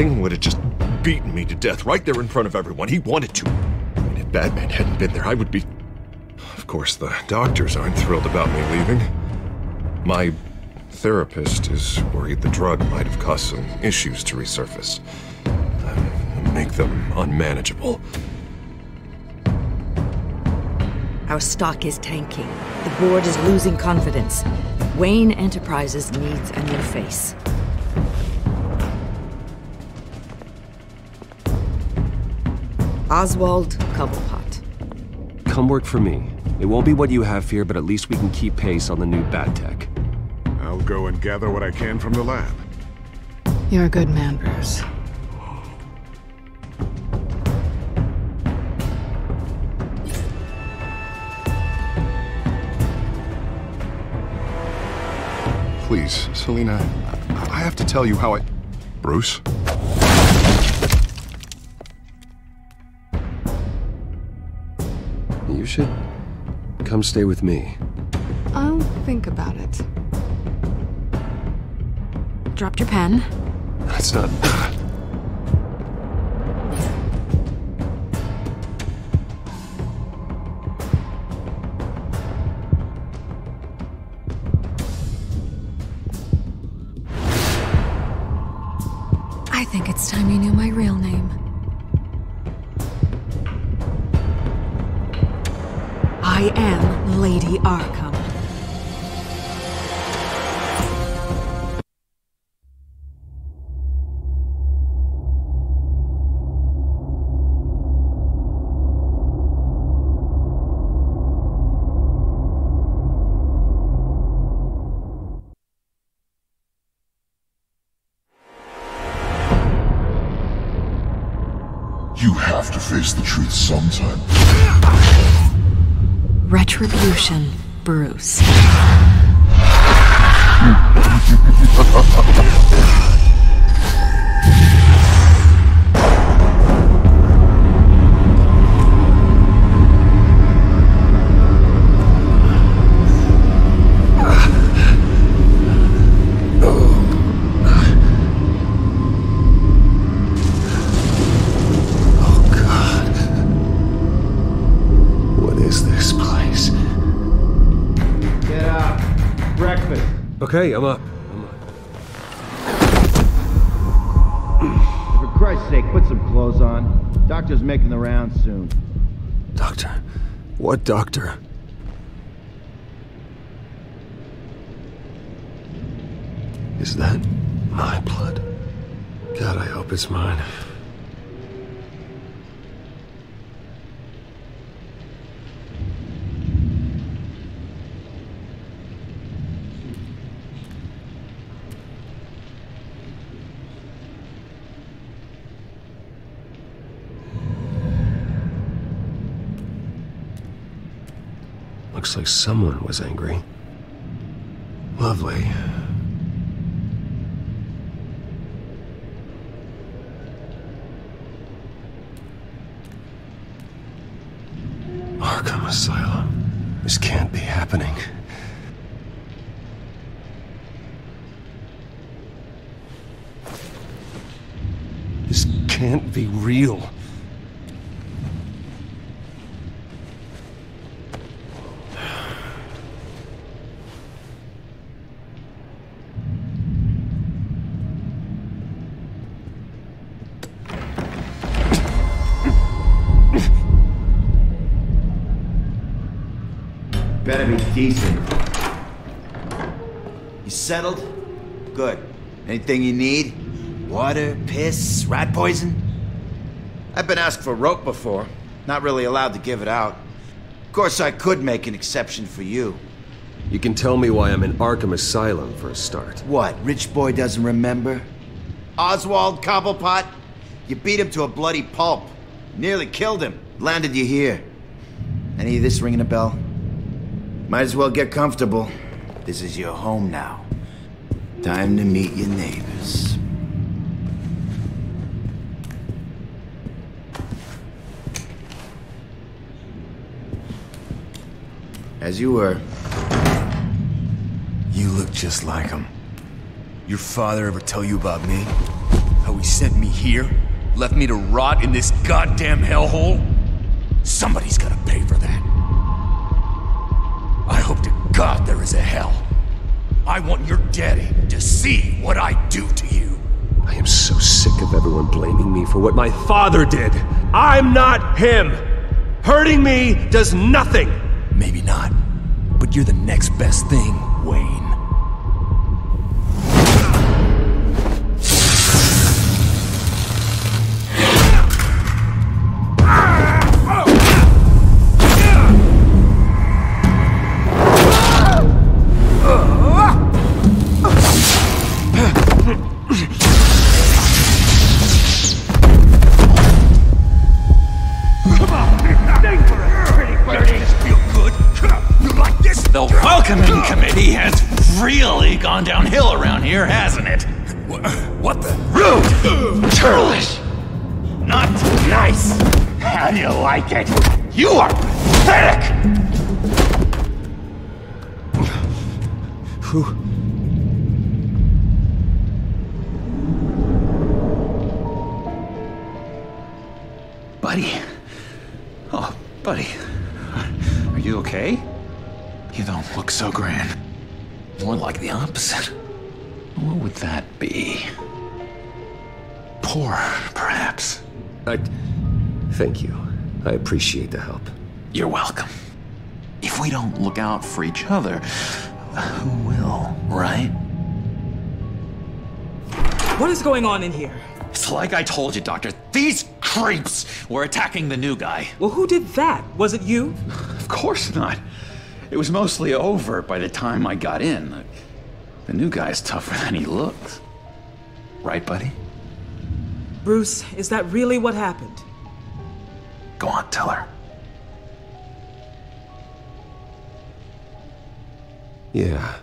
Penguin would have just beaten me to death right there in front of everyone. He wanted to. And if Batman hadn't been there, I would be... Of course, the doctors aren't thrilled about me leaving. My therapist is worried the drug might have caused some issues to resurface. Make them unmanageable. Our stock is tanking. The board is losing confidence. Wayne Enterprises needs a new face. Oswald Cobblepot. Come work for me. It won't be what you have here, but at least we can keep pace on the new bat tech. I'll go and gather what I can from the lab. You're a good man, Bruce. Please, Selina, I have to tell you how I... Bruce? You should come stay with me. I'll think about it. Dropped your pen. That's not... I think it's time you knew my real name. I am Lady Arkham. You have to face the truth sometime. Retribution, Bruce. Okay, I'm up. For Christ's sake, put some clothes on. Doctor's making the rounds soon. Doctor? What doctor? Is that my blood? God, I hope it's mine. Looks like someone was angry. Lovely. Arkham Asylum. This can't be happening. This can't be real. Better be decent. You settled? Good. Anything you need? Water, piss, rat poison? I've been asked for rope before. Not really allowed to give it out. Of course, I could make an exception for you. You can tell me why I'm in Arkham Asylum for a start. What, rich boy doesn't remember? Oswald Cobblepot? You beat him to a bloody pulp. Nearly killed him. Landed you here. Any of this ringing a bell? Might as well get comfortable. This is your home now. Time to meet your neighbors. As you were. You look just like him. Your father ever tell you about me? How he sent me here, left me to rot in this goddamn hellhole? Somebody's gotta pay for that. I hope to God there is a hell. I want your daddy to see what I do to you. I am so sick of everyone blaming me for what my father did. I'm not him. Hurting me does nothing. Maybe not, but you're the next best thing, Wayne. The welcoming committee has really gone downhill around here, hasn't it? What the? Rude! Churlish! Not nice! How do you like it? You are pathetic! Buddy. Oh, buddy. Are you okay? You don't look so grand. More like the opposite. What would that be? Poor, perhaps. Thank you. I appreciate the help. You're welcome. If we don't look out for each other, who will, right? What is going on in here? It's like I told you, Doctor. These creeps were attacking the new guy. Well, who did that? Was it you? Of course not. It was mostly over by the time I got in. The new guy's tougher than he looks. Right, buddy? Bruce, is that really what happened? Go on, tell her. Yeah,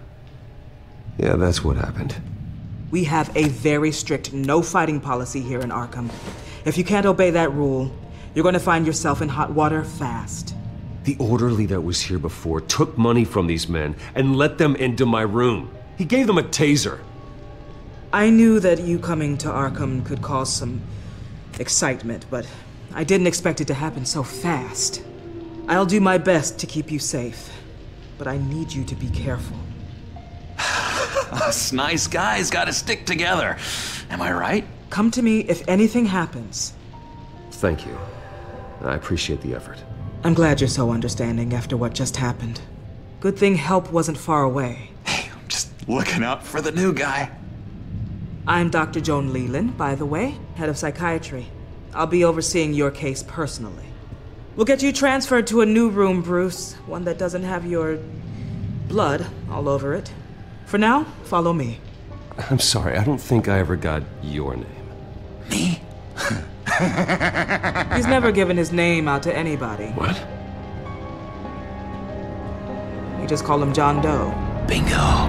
that's what happened. We have a very strict no fighting policy here in Arkham. If you can't obey that rule, you're going to find yourself in hot water fast. The orderly that was here before took money from these men and let them into my room. He gave them a taser. I knew that you coming to Arkham could cause some excitement, but I didn't expect it to happen so fast. I'll do my best to keep you safe, but I need you to be careful. Us nice guys gotta stick together. Am I right? Come to me if anything happens. Thank you. I appreciate the effort. I'm glad you're so understanding after what just happened. Good thing help wasn't far away. Hey, I'm just looking out for the new guy. I'm Dr. Joan Leland, by the way, head of psychiatry. I'll be overseeing your case personally. We'll get you transferred to a new room, Bruce. One that doesn't have your blood all over it. For now, follow me. I'm sorry, I don't think I ever got your name. Me? He's never given his name out to anybody. What? We just call him John Doe. Bingo.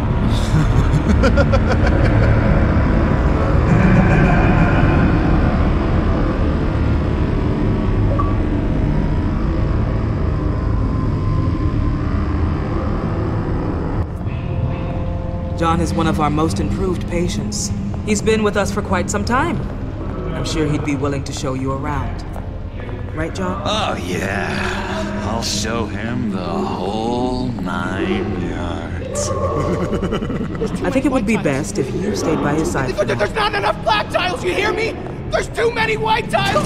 John is one of our most improved patients. He's been with us for quite some time. I'm sure he'd be willing to show you around. Right, John? Oh, yeah. I'll show him the whole 9 yards. I think it would be best if you stayed by his side. There's not enough black tiles, you hear me? There's too many white tiles!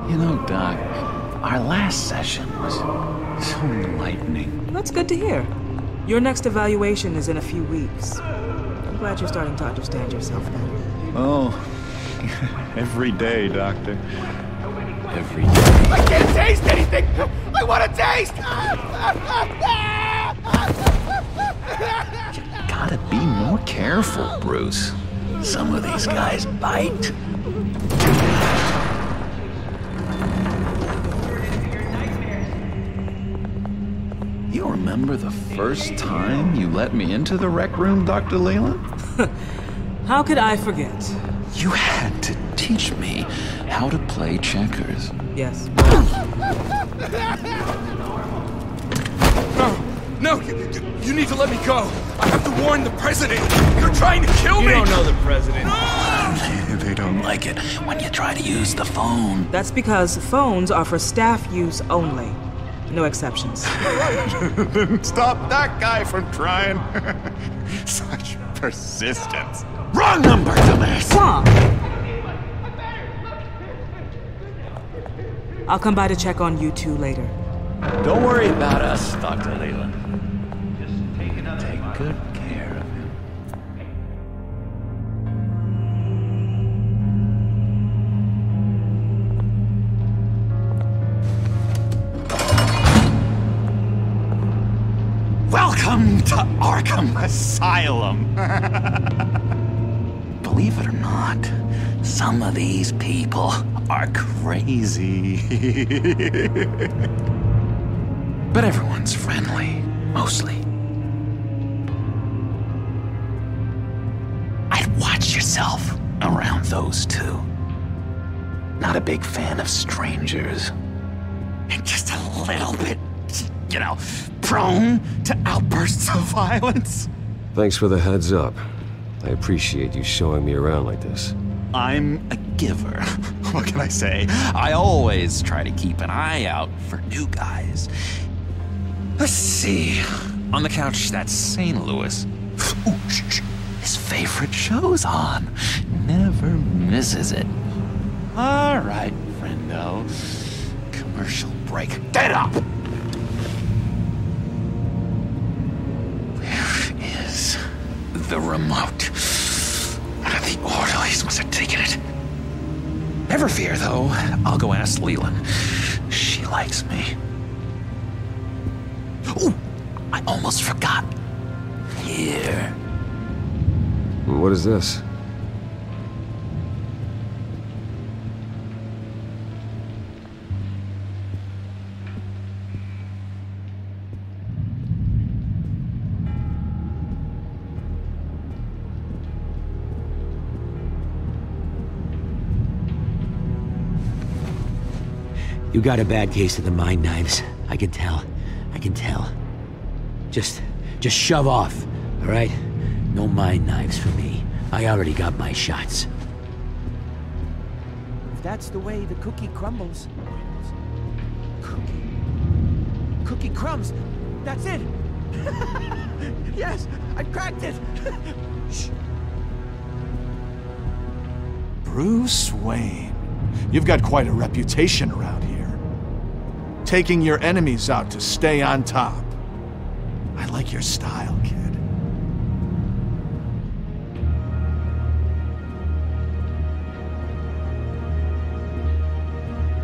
You know, Doc, our last session was so enlightening. That's good to hear. Your next evaluation is in a few weeks. I'm glad you're starting to understand yourself better. Oh, every day, Doctor. Every day. I can't taste anything! I want to taste! You gotta be more careful, Bruce. Some of these guys bite. You remember the first time you let me into the rec room, Dr. Leland? How could I forget? You had to teach me how to play checkers. Yes. No, you need to let me go. I have to warn the president. You're trying to kill me. You don't know the president. They don't like it when you try to use the phone. That's because phones are for staff use only. No exceptions. Stop that guy from trying. Such persistence. Wrong number, dumbass! Wrong! I'll come by to check on you two later. Don't worry about us, Dr. Leland. Just take good care of him. Welcome to Arkham Asylum. Believe it or not, some of these people are crazy. But everyone's friendly, mostly. I'd watch yourself around those two. Not a big fan of strangers. And just a little bit, you know, prone to outbursts of violence. Thanks for the heads up. I appreciate you showing me around like this. I'm a giver. What can I say? I always try to keep an eye out for new guys. Let's see. On the couch, that's St. Louis. Ooh, his favorite show's on. Never misses it. All right, friendo. Commercial break. Get up! Where is the remote? One of the orderlies must have taken it. Never fear, though. I'll go ask Leland. She likes me. Ooh, I almost forgot. Here. What is this? You got a bad case of the mind knives. I can tell. I can tell. Just shove off, all right? No mind knives for me. I already got my shots. If that's the way the cookie crumbles. Cookie crumbs. That's it. Yes, I cracked it. Shh. Bruce Wayne. You've got quite a reputation around here. Taking your enemies out to stay on top. I like your style, kid.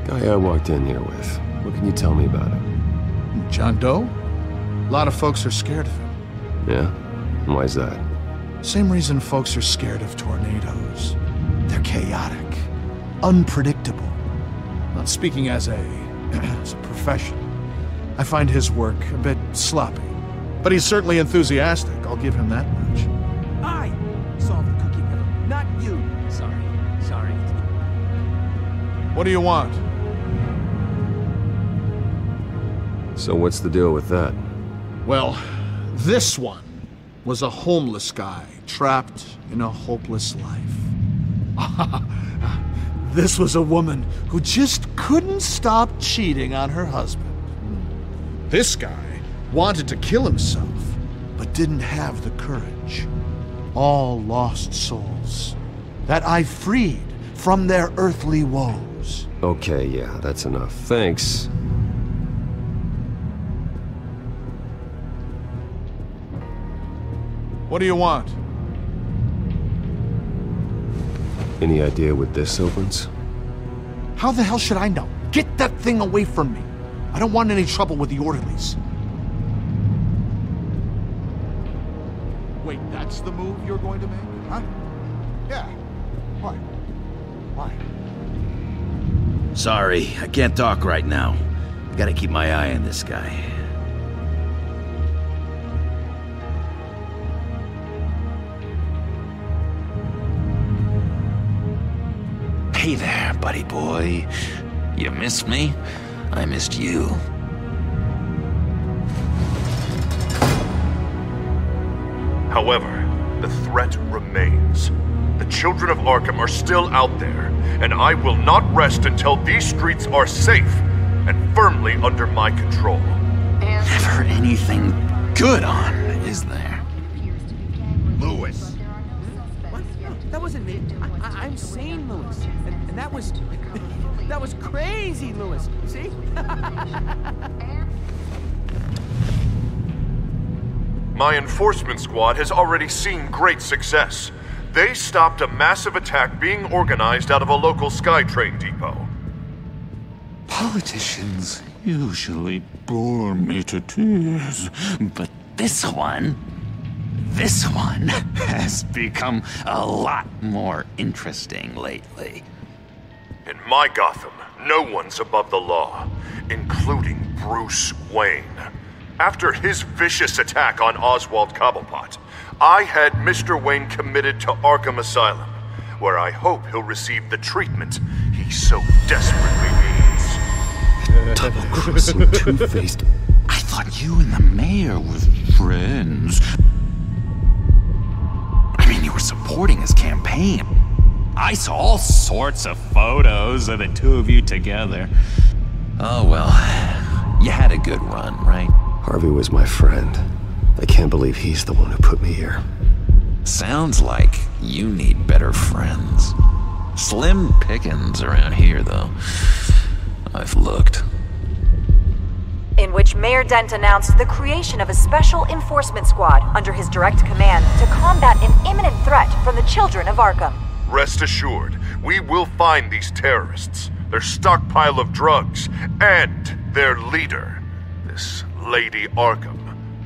Guy I walked in here with. What can you tell me about him? John Doe? A lot of folks are scared of him. Yeah? And why's that? Same reason folks are scared of tornadoes. They're chaotic, unpredictable. Not speaking as a professional, I find his work a bit sloppy. But he's certainly enthusiastic, I'll give him that much. I solved the cookie riddle, not you. Sorry. What do you want? So what's the deal with that? Well, this one was a homeless guy trapped in a hopeless life. This was a woman who just couldn't stop cheating on her husband. This guy wanted to kill himself, but didn't have the courage. All lost souls that I freed from their earthly woes. Okay, yeah, that's enough. Thanks. What do you want? Any idea what this opens? How the hell should I know? Get that thing away from me. I don't want any trouble with the orderlies. Wait, that's the move you're going to make? Huh? Yeah. Why? Why? Sorry, I can't talk right now. Gotta keep my eye on this guy. Hey there, buddy boy. You missed me? I missed you. However, the threat remains. The children of Arkham are still out there, and I will not rest until these streets are safe and firmly under my control. Never anything good on, is there? Lewis! What? No, that wasn't me. I'm sane, Lewis. And that was... that was crazy, Lewis. See? My enforcement squad has already seen great success. They stopped a massive attack being organized out of a local SkyTrain depot. Politicians usually bore me to tears, but this one has become a lot more interesting lately. In my Gotham, no one's above the law, including Bruce Wayne. After his vicious attack on Oswald Cobblepot, I had Mr. Wayne committed to Arkham Asylum, where I hope he'll receive the treatment he so desperately needs. Double-crossing, two-faced... I thought you and the mayor were friends. I mean, you were supporting his campaign. I saw all sorts of photos of the two of you together. Oh, well. You had a good run, right? Harvey was my friend. I can't believe he's the one who put me here. Sounds like you need better friends. Slim pickings around here, though. I've looked. In which Mayor Dent announced the creation of a special enforcement squad under his direct command to combat an imminent threat from the children of Arkham. Rest assured, we will find these terrorists, their stockpile of drugs, and their leader, this Lady Arkham,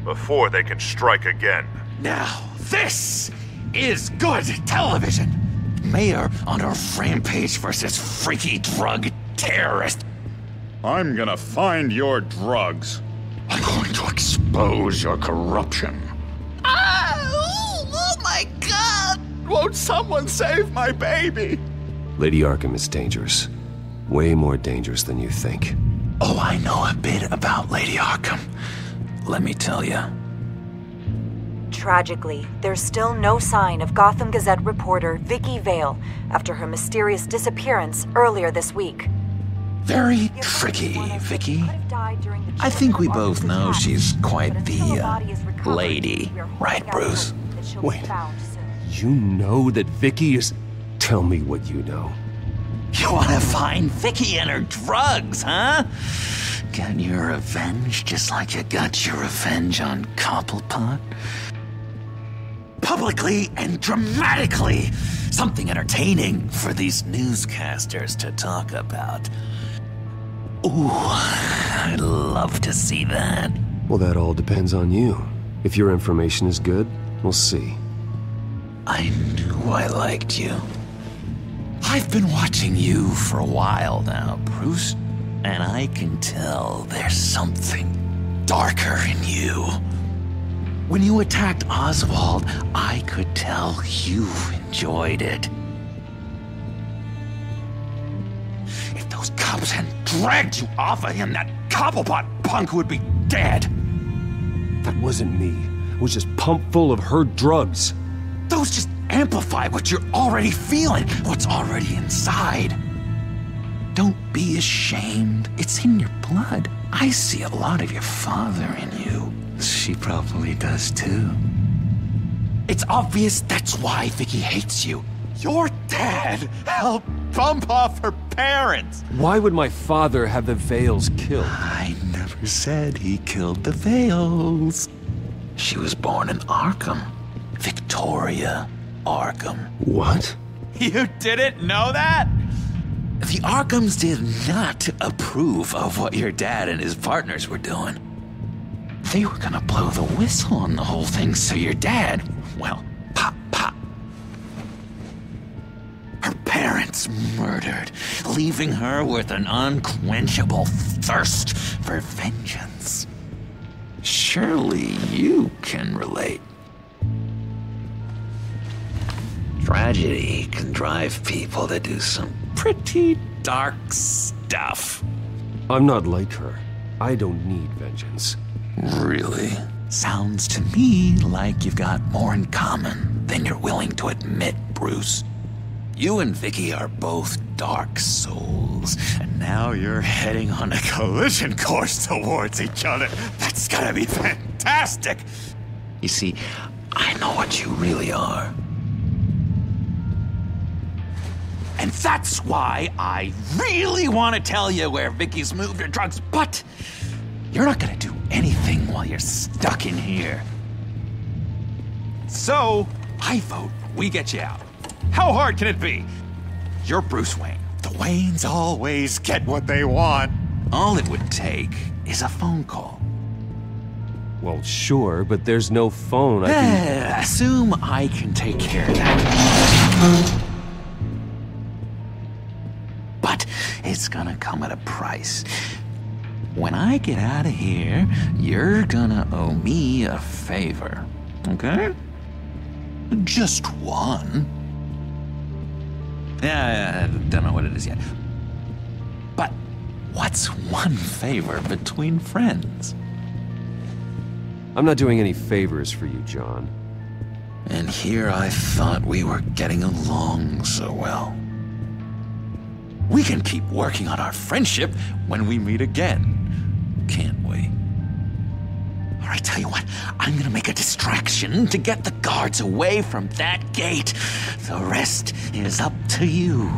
before they can strike again. Now, this is good television. Mayor on a rampage versus freaky drug terrorist. I'm gonna find your drugs. I'm going to expose your corruption. Oh my God! Won't someone save my baby? Lady Arkham is dangerous. Way more dangerous than you think. Oh, I know a bit about Lady Arkham. Let me tell you. Tragically, there's still no sign of Gotham Gazette reporter Vicky Vale after her mysterious disappearance earlier this week. Very tricky, Vicky. I think we both know she's quite the, lady, right, Bruce? Wait, you know that Vicky is... Tell me what you know. You want to find Vicky and her drugs, huh? Get your revenge just like you got your revenge on Cobblepot? Publicly and dramatically! Something entertaining for these newscasters to talk about. Ooh, I'd love to see that. Well, that all depends on you. If your information is good, we'll see. I knew I liked you. I've been watching you for a while now, Bruce, and I can tell there's something darker in you. When you attacked Oswald, I could tell you enjoyed it. If those cops hadn't dragged you off of him, that Cobblepot punk would be dead. That wasn't me. It was just pumped full of her drugs. Those just amplify what you're already feeling, what's already inside. Don't be ashamed. It's in your blood. I see a lot of your father in you. She probably does too. It's obvious that's why Vicky hates you. Your dad helped bump off her parents. Why would my father have the Vales killed? I never said he killed the Vales. She was born in Arkham. Victoria Arkham. What? You didn't know that? The Arkhams did not approve of what your dad and his partners were doing. They were gonna blow the whistle on the whole thing, so your dad, well, pop. Her parents murdered, leaving her with an unquenchable thirst for vengeance. Surely you can relate. Tragedy can drive people to do some pretty dark stuff. I'm not like her. I don't need vengeance. Really? Sounds to me like you've got more in common than you're willing to admit, Bruce. You and Vicky are both dark souls, and now you're heading on a collision course towards each other. That's gotta be fantastic! You see, I know what you really are. And that's why I really want to tell you where Vicky's moved her drugs, but you're not gonna do anything while you're stuck in here. So, I vote we get you out. How hard can it be? You're Bruce Wayne. The Waynes always get what they want. All it would take is a phone call. Well, sure, but there's no phone. Assume I can take care of that. But it's gonna come at a price. When I get out of here, you're gonna owe me a favor, okay? Just one. Yeah, I don't know what it is yet. But what's one favor between friends? I'm not doing any favors for you, John. And here I thought we were getting along so well. We can keep working on our friendship when we meet again, can't we? All right, tell you what, I'm gonna make a distraction to get the guards away from that gate. The rest is up to you.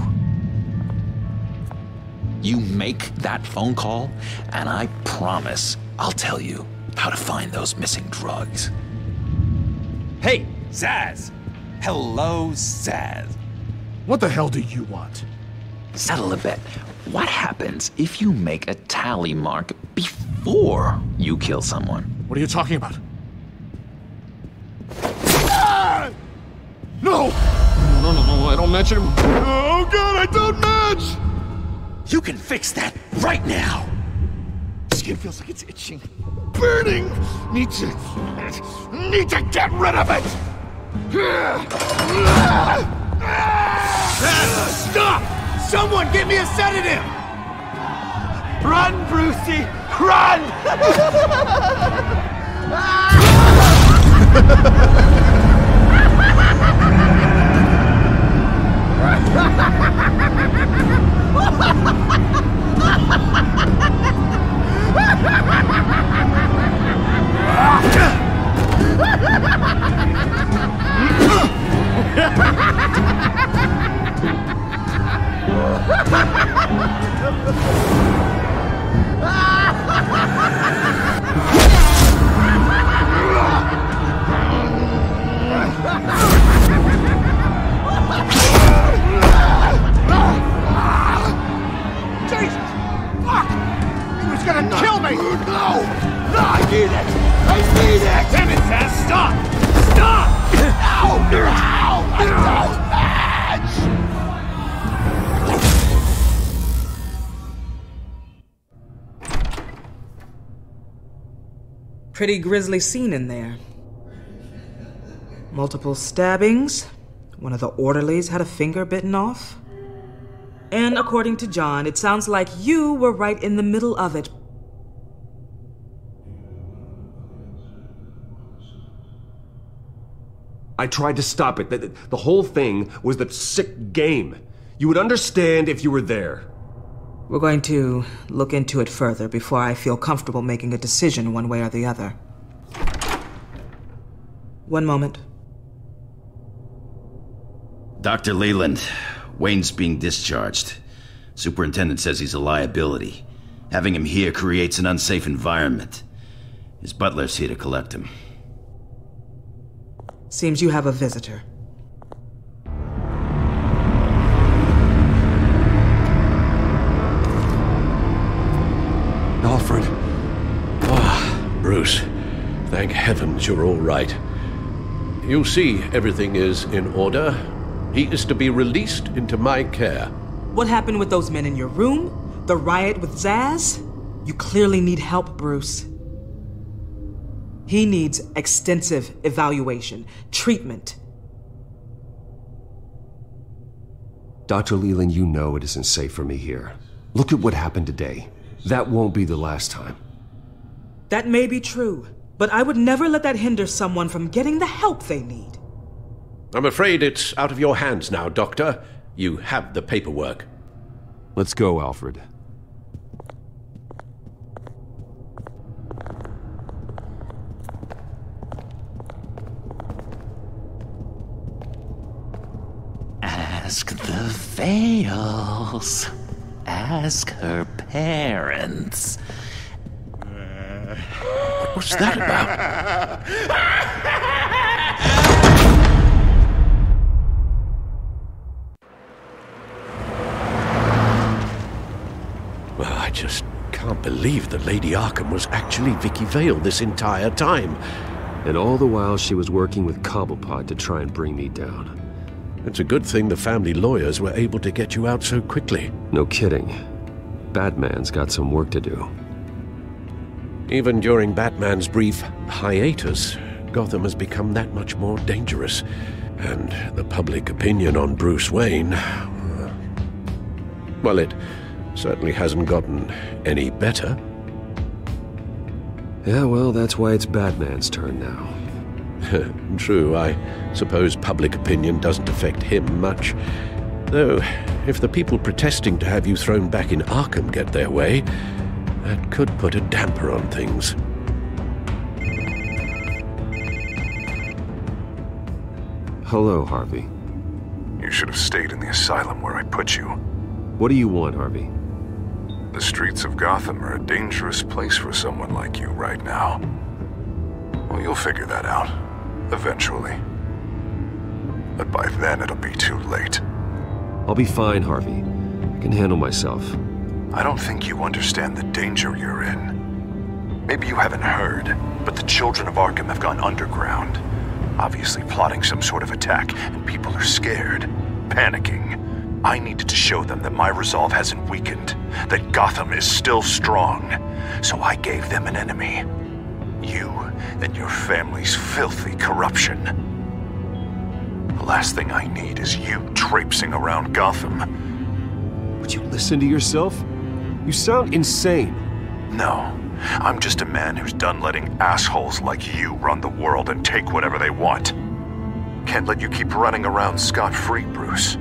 You make that phone call, and I promise I'll tell you how to find those missing drugs. Hey, Zaz! Hello, Zaz. What the hell do you want? Settle a bet. What happens if you make a tally mark before you kill someone? What are you talking about? Ah! No! No, I don't match him. Oh god, I don't match! You can fix that right now! Skin feels like it's itching. Burning! Need to get rid of it! Stop! Someone get me a sedative! Run, Brucey! Run! Jesus! Fuck! He was gonna kill me! No! No, I need it! I need it! Damn it, Zaz! Stop! Stop! No! No! I don't match! Pretty grisly scene in there. Multiple stabbings. One of the orderlies had a finger bitten off. And according to John, it sounds like you were right in the middle of it. I tried to stop it. The whole thing was the sick game. You would understand if you were there. We're going to look into it further before I feel comfortable making a decision one way or the other. One moment. Dr. Leland, Wayne's being discharged. Superintendent says he's a liability. Having him here creates an unsafe environment. His butler's here to collect him. Seems you have a visitor. Alfred. Ah, Bruce. Thank heavens you're all right. You see, everything is in order. He is to be released into my care. What happened with those men in your room? The riot with Zaz? You clearly need help, Bruce. He needs extensive evaluation, treatment. Dr. Leland, you know it isn't safe for me here. Look at what happened today. That won't be the last time. That may be true, But I would never let that hinder someone from getting the help they need. I'm afraid it's out of your hands now, Doctor. You have the paperwork. Let's go, Alfred. Ask the Vales. Ask her parents. What's that about? Well, I just can't believe that Lady Arkham was actually Vicky Vale this entire time. And all the while she was working with Cobblepot to try and bring me down. It's a good thing the family lawyers were able to get you out so quickly. No kidding. Batman's got some work to do. Even during Batman's brief hiatus, Gotham has become that much more dangerous. And the public opinion on Bruce Wayne... well, it certainly hasn't gotten any better. Yeah, well, that's why it's Batman's turn now. True, I suppose public opinion doesn't affect him much. Though, if the people protesting to have you thrown back in Arkham get their way, that could put a damper on things. Hello, Harvey. You should have stayed in the asylum where I put you. What do you want, Harvey? The streets of Gotham are a dangerous place for someone like you right now. Well, you'll figure that out. Eventually. But by then, it'll be too late. I'll be fine, Harvey. I can handle myself. I don't think you understand the danger you're in. Maybe you haven't heard, but the children of Arkham have gone underground. Obviously plotting some sort of attack, and people are scared, panicking. I needed to show them that my resolve hasn't weakened, that Gotham is still strong. So I gave them an enemy. You and your family's filthy corruption. The last thing I need is you traipsing around Gotham. Would you listen to yourself? You sound insane. No, I'm just a man who's done letting assholes like you run the world and take whatever they want. Can't let you keep running around scot-free, Bruce.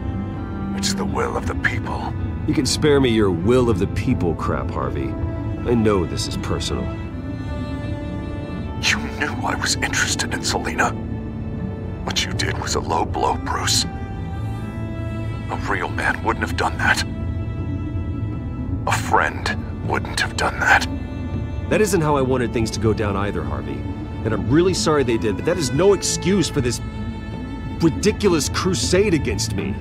It's the will of the people. You can spare me your will of the people crap, Harvey. I know this is personal. You knew I was interested in Selina. What you did was a low blow, Bruce. A real man wouldn't have done that. A friend wouldn't have done that. That isn't how I wanted things to go down either, Harvey. And I'm really sorry they did, but that is no excuse for this ridiculous crusade against me.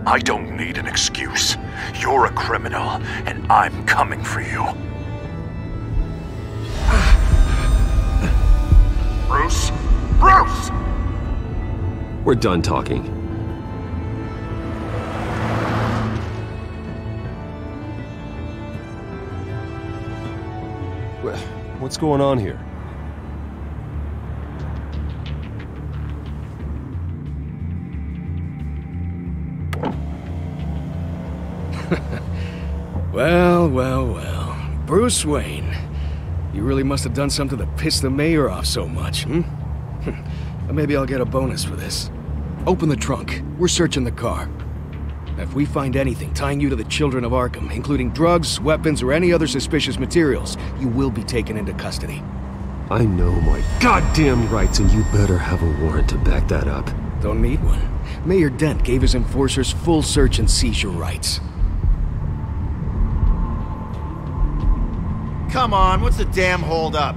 I don't need an excuse. You're a criminal, and I'm coming for you. Bruce? Bruce! We're done talking. What's going on here? Well. Bruce Wayne. You really must have done something to piss the mayor off so much, Maybe I'll get a bonus for this. Open the trunk. We're searching the car. If we find anything tying you to the children of Arkham, including drugs, weapons, or any other suspicious materials, you will be taken into custody. I know my goddamn rights, and you better have a warrant to back that up. Don't need one. Mayor Dent gave his enforcers full search and seizure rights. Come on, what's the damn holdup?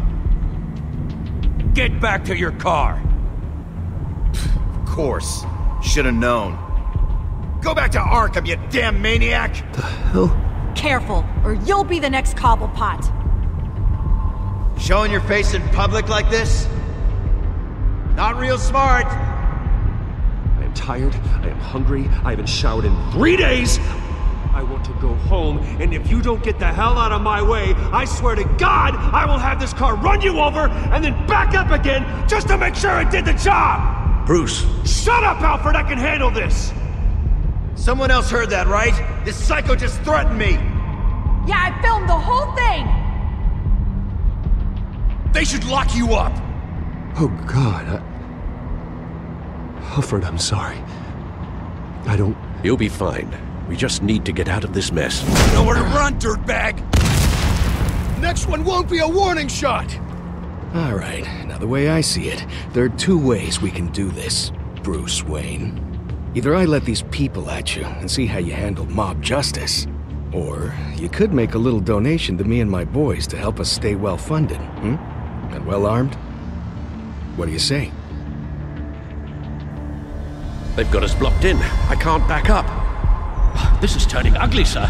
Get back to your car! Of course. Should've known. Go back to Arkham, you damn maniac! The hell? Careful, or you'll be the next Cobblepot. Showing your face in public like this? Not real smart. I am tired, I am hungry, I haven't showered in 3 days! I want to go home, and if you don't get the hell out of my way, I swear to God, I will have this car run you over, and then back up again, just to make sure it did the job! Bruce! Shut up, Alfred, I can handle this! Someone else heard that, right? This psycho just threatened me! Yeah, I filmed the whole thing! They should lock you up! Oh, God, Alfred, I'm sorry. I don't... You'll be fine. We just need to get out of this mess. Nowhere to run, dirtbag! Next one won't be a warning shot! All right, now the way I see it, there are two ways we can do this, Bruce Wayne. Either I let these people at you and see how you handle mob justice, or you could make a little donation to me and my boys to help us stay well-funded, and well-armed. What do you say? They've got us blocked in. I can't back up. This is turning ugly, sir.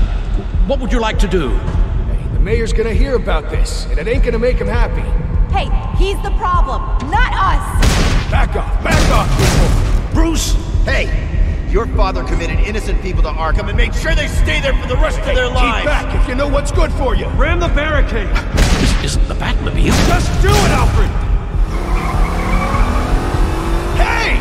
What would you like to do? Hey, the mayor's gonna hear about this, and it ain't gonna make him happy. Hey, he's the problem, not us! Back off, people! Bruce! Hey! Your father committed innocent people to Arkham and made sure they stay there for the rest of their lives! Keep back if you know what's good for you! Ram the barricade! This isn't the Batmobile. Just do it, Alfred! Hey!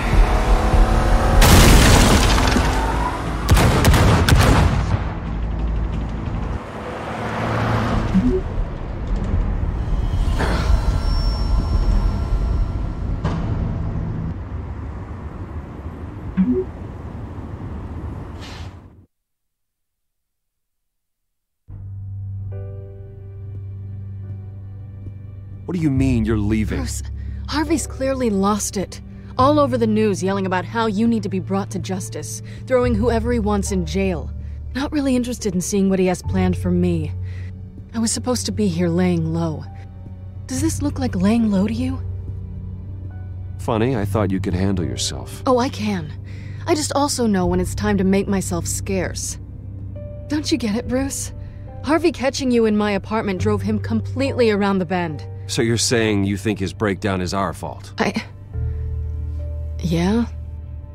What do you mean you're leaving? Bruce, Harvey's clearly lost it. All over the news yelling about how you need to be brought to justice, throwing whoever he wants in jail. Not really interested in seeing what he has planned for me. I was supposed to be here laying low. Does this look like laying low to you? Funny, I thought you could handle yourself. Oh, I can. I just also know when it's time to make myself scarce. Don't you get it, Bruce? Harvey catching you in my apartment drove him completely around the bend. So you're saying you think his breakdown is our fault? Yeah?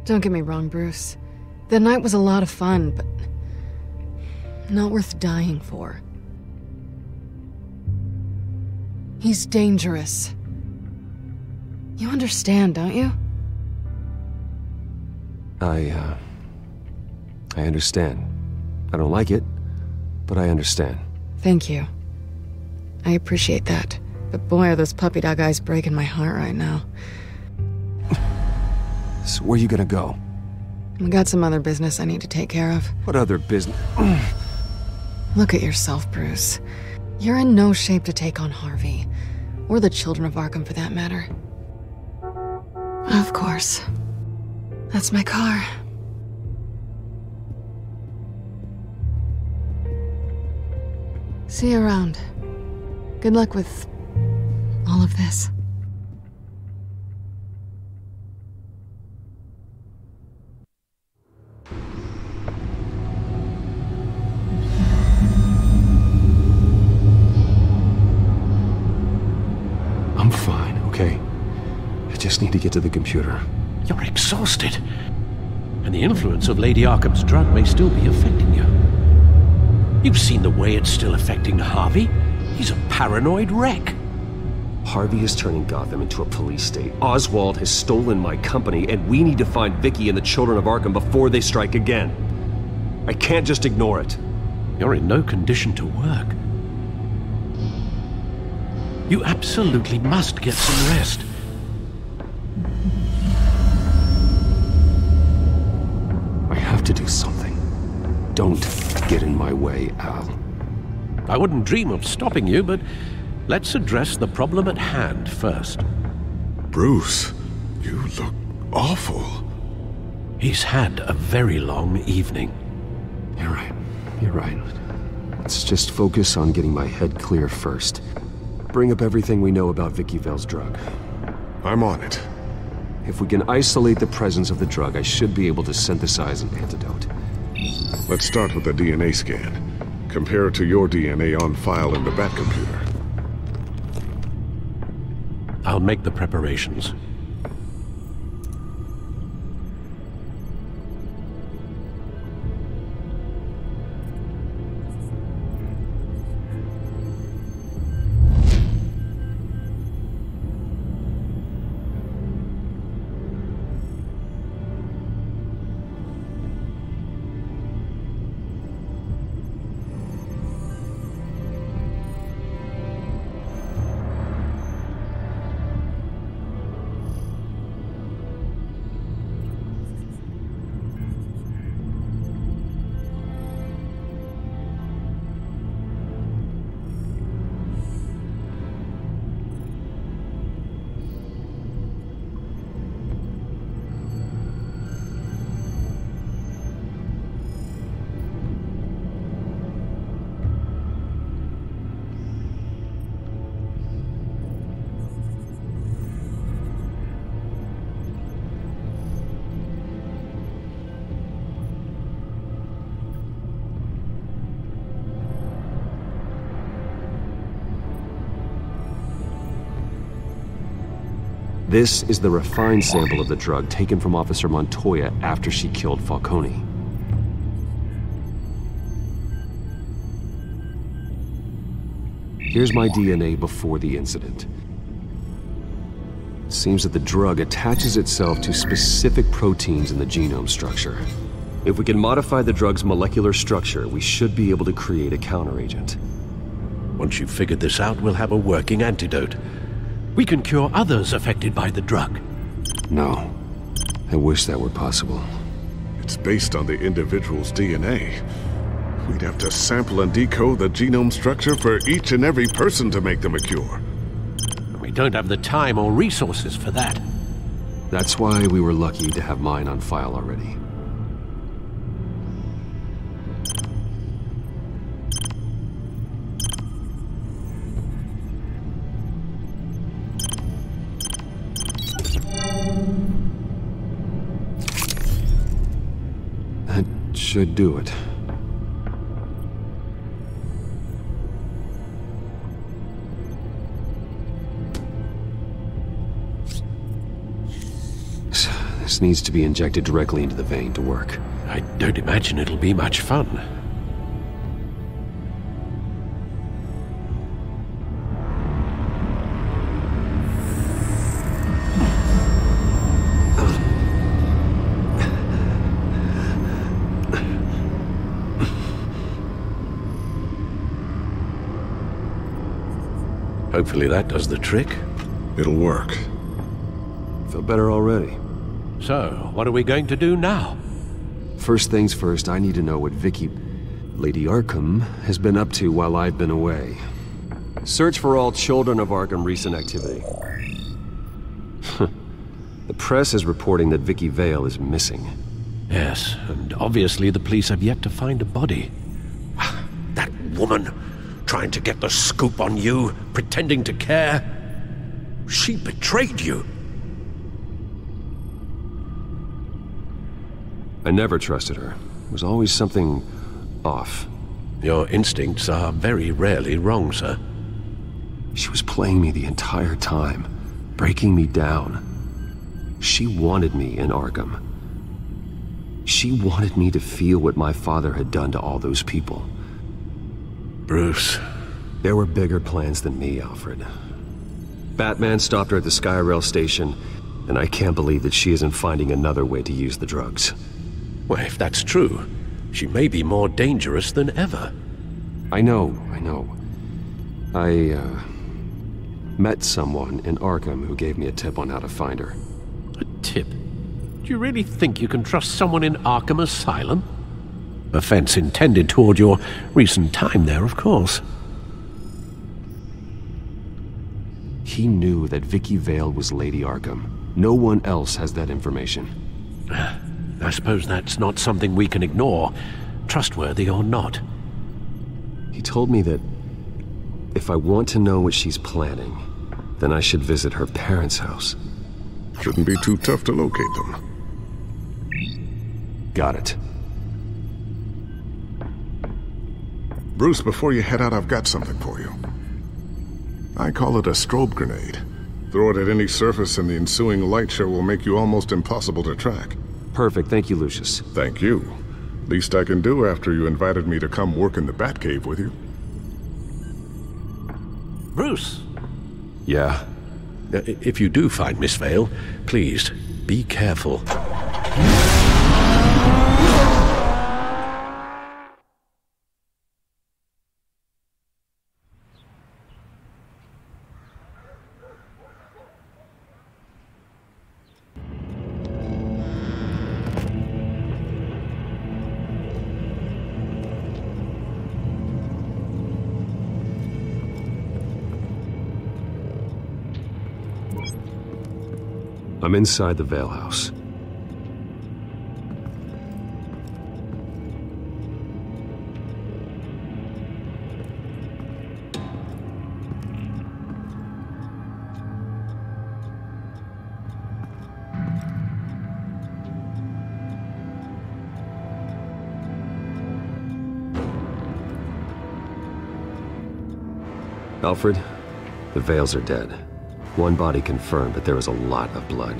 Don't get me wrong, Bruce. The night was a lot of fun, but not worth dying for. He's dangerous. You understand, don't you? I understand. I don't like it, but I understand. Thank you. I appreciate that. But boy, are those puppy dog eyes breaking my heart right now. So where are you gonna go? I got some other business I need to take care of. What other business? Look at yourself, Bruce. You're in no shape to take on Harvey. Or the children of Arkham, for that matter. Of course. That's my car. See you around. Good luck with all of this. I'm fine, okay? I just need to get to the computer. You're exhausted. And the influence of Lady Arkham's drug may still be affecting you. You've seen the way it's still affecting Harvey. He's a paranoid wreck. Harvey is turning Gotham into a police state. Oswald has stolen my company, and we need to find Vicky and the children of Arkham before they strike again. I can't just ignore it. You're in no condition to work. You absolutely must get some rest. I have to do something. Don't get in my way, Al. I wouldn't dream of stopping you, but let's address the problem at hand first. Bruce, you look awful. He's had a very long evening. You're right. You're right. Let's just focus on getting my head clear first. Bring up everything we know about Vicky Vale's drug. I'm on it. If we can isolate the presence of the drug, I should be able to synthesize an antidote. Let's start with a DNA scan. Compare it to your DNA on file in the Batcomputer. I'll make the preparations. This is the refined sample of the drug taken from Officer Montoya after she killed Falcone. Here's my DNA before the incident. It seems that the drug attaches itself to specific proteins in the genome structure. If we can modify the drug's molecular structure, we should be able to create a counteragent. Once you've figured this out, we'll have a working antidote. We can cure others affected by the drug. No. I wish that were possible. It's based on the individual's DNA. We'd have to sample and decode the genome structure for each and every person to make them a cure. We don't have the time or resources for that. That's why we were lucky to have mine on file already. That should do it. This needs to be injected directly into the vein to work. I don't imagine it'll be much fun. Hopefully that does the trick. It'll work. Feel better already. So, what are we going to do now? First things first, I need to know what Lady Arkham, has been up to while I've been away. Search for all children of Arkham recent activity. The press is reporting that Vicky Vale is missing. Yes, and obviously the police have yet to find a body. That woman, trying to get the scoop on you, pretending to care. She betrayed you. I never trusted her. There was always something off. Your instincts are very rarely wrong, sir. She was playing me the entire time, breaking me down. She wanted me in Arkham. She wanted me to feel what my father had done to all those people. Bruce. There were bigger plans than me, Alfred. Batman stopped her at the Skyrail station, and I can't believe that she isn't finding another way to use the drugs. Well, if that's true, she may be more dangerous than ever. I know. I met someone in Arkham who gave me a tip on how to find her. A tip? Do you really think you can trust someone in Arkham Asylum? Offense intended toward your recent time there, of course. He knew that Vicky Vale was Lady Arkham. No one else has that information. I suppose that's not something we can ignore, trustworthy or not. He told me that if I want to know what she's planning, then I should visit her parents' house. Shouldn't be too tough to locate them. Got it. Bruce, before you head out, I've got something for you. I call it a strobe grenade. Throw it at any surface and the ensuing light show will make you almost impossible to track. Perfect. Thank you, Lucius. Thank you. Least I can do after you invited me to come work in the Batcave with you. Bruce! Yeah? If you do find Miss Vale, please, be careful. I'm inside the Vale house. Alfred, the Vales are dead. One body confirmed, but there is a lot of blood.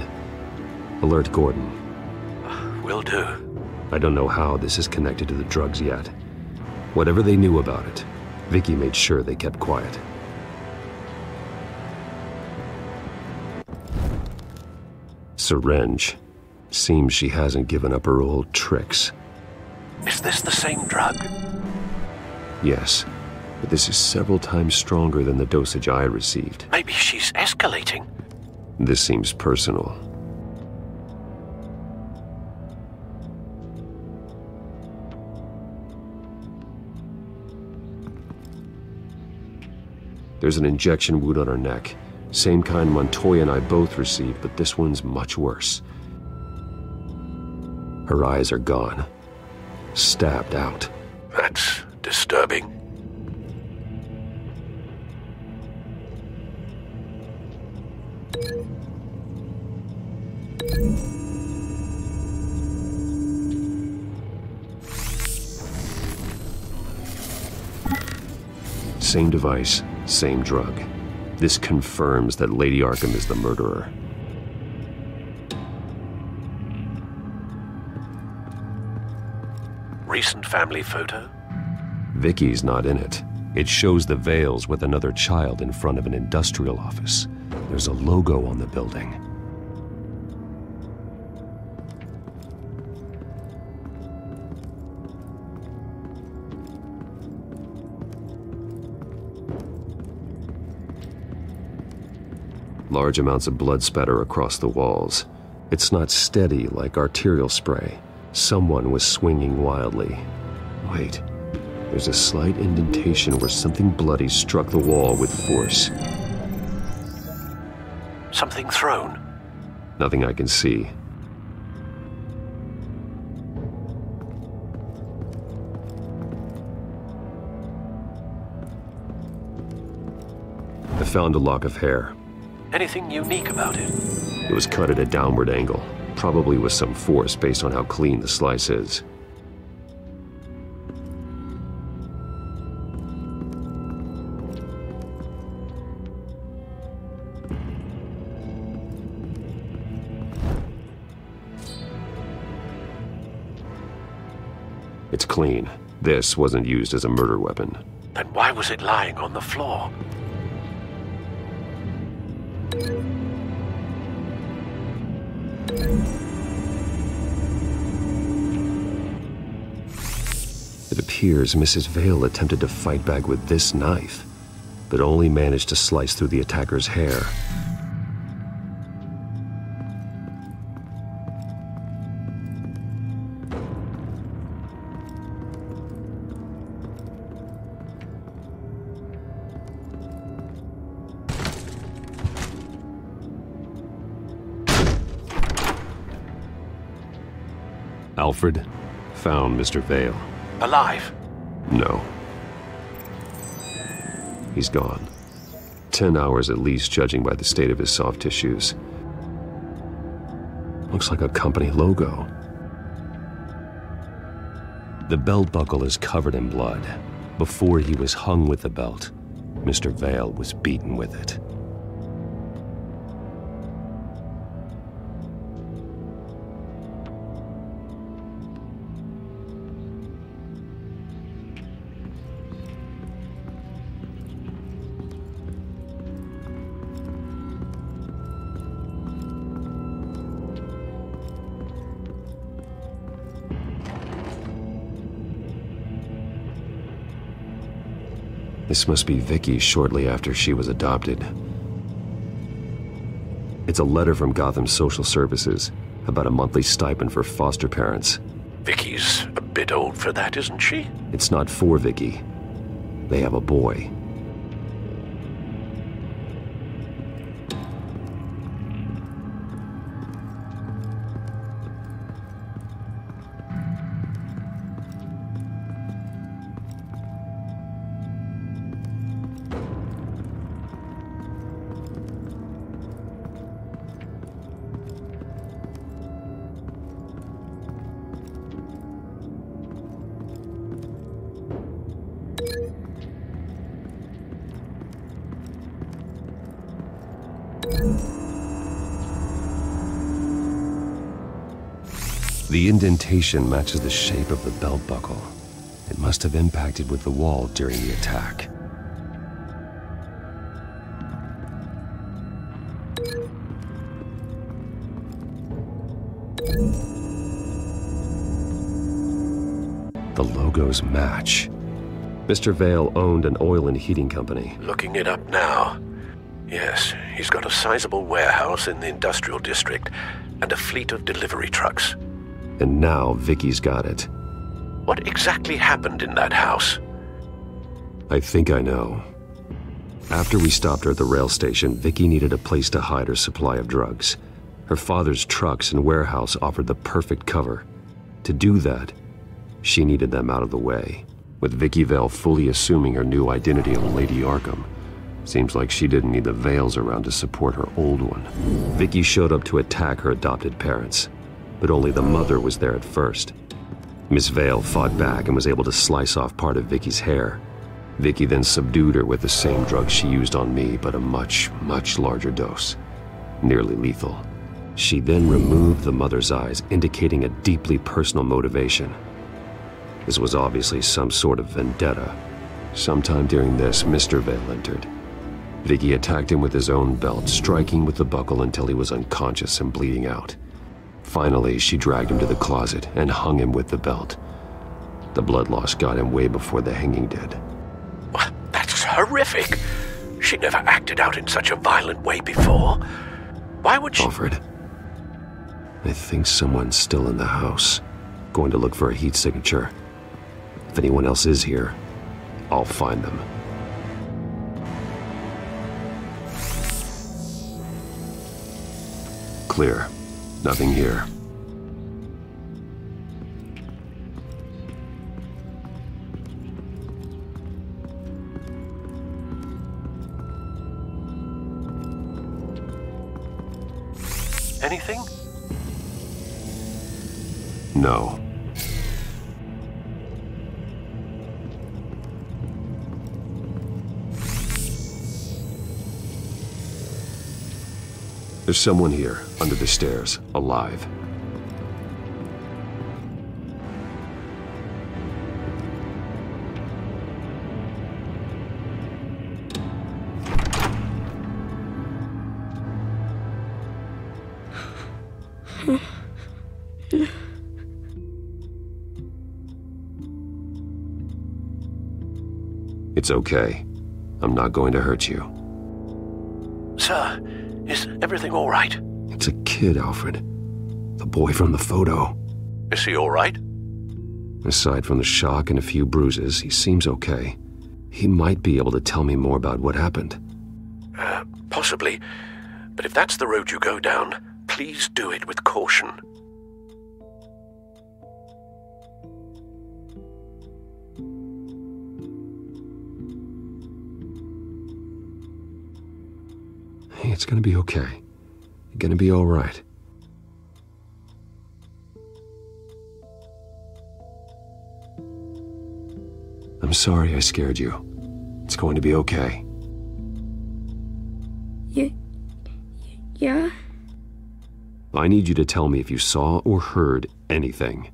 Alert Gordon. Will do. I don't know how this is connected to the drugs yet. Whatever they knew about it, Vicky made sure they kept quiet. Syringe. Seems she hasn't given up her old tricks. Is this the same drug? Yes, but this is several times stronger than the dosage I received. Maybe she's escalating. This seems personal. There's an injection wound on her neck. Same kind Montoya and I both received, but this one's much worse. Her eyes are gone. Stabbed out. That's disturbing. Same device, same drug. This confirms that Lady Arkham is the murderer. Recent family photo? Vicky's not in it. It shows the Vales with another child in front of an industrial office. There's a logo on the building. Large amounts of blood spatter across the walls. It's not steady like arterial spray. Someone was swinging wildly. Wait, there's a slight indentation where something bloody struck the wall with force. Something thrown? Nothing I can see. I found a lock of hair. Anything unique about it? It was cut at a downward angle, probably with some force based on how clean the slice is. It's clean. This wasn't used as a murder weapon. Then why was it lying on the floor? It appears Mrs. Vale attempted to fight back with this knife, but only managed to slice through the attacker's hair. Alfred found Mr. Vale. Alive? No. He's gone. 10 hours at least, judging by the state of his soft tissues. Looks like a company logo. The belt buckle is covered in blood. Before he was hung with the belt, Mr. Vale was beaten with it. This must be Vicky shortly after she was adopted. It's a letter from Gotham Social Services about a monthly stipend for foster parents. Vicky's a bit old for that, isn't she? It's not for Vicky. They have a boy. The indentation matches the shape of the belt buckle. It must have impacted with the wall during the attack. The logos match. Mr. Vale owned an oil and heating company. Looking it up now. Yes, he's got a sizable warehouse in the industrial district and a fleet of delivery trucks. And now Vicky's got it. What exactly happened in that house? I think I know. After we stopped her at the rail station, Vicky needed a place to hide her supply of drugs. Her father's trucks and warehouse offered the perfect cover. To do that, she needed them out of the way. With Vicky Vale fully assuming her new identity of Lady Arkham, seems like she didn't need the Vales around to support her old one. Vicky showed up to attack her adopted parents, but only the mother was there at first. Miss Vale fought back and was able to slice off part of Vicky's hair. Vicky then subdued her with the same drug she used on me, but a much, much larger dose. Nearly lethal. She then removed the mother's eyes, indicating a deeply personal motivation. This was obviously some sort of vendetta. Sometime during this, Mr. Vale entered. Vicky attacked him with his own belt, striking with the buckle until he was unconscious and bleeding out. Finally, she dragged him to the closet and hung him with the belt. The blood loss got him way before the hanging did. Well, that's horrific. She never acted out in such a violent way before. Why would she... Alfred, I think someone's still in the house. Going to look for a heat signature. If anyone else is here, I'll find them. Clear. Nothing here. Anything? No. There's someone here, under the stairs, alive. It's okay. I'm not going to hurt you. Sir, is everything all right? It's a kid, Alfred. The boy from the photo. Is he all right? Aside from the shock and a few bruises, he seems okay. He might be able to tell me more about what happened. Possibly. But if that's the road you go down, please do it with caution. Hey, it's gonna be okay. You're gonna be all right. I'm sorry I scared you. It's going to be okay. Yeah? I need you to tell me if you saw or heard anything.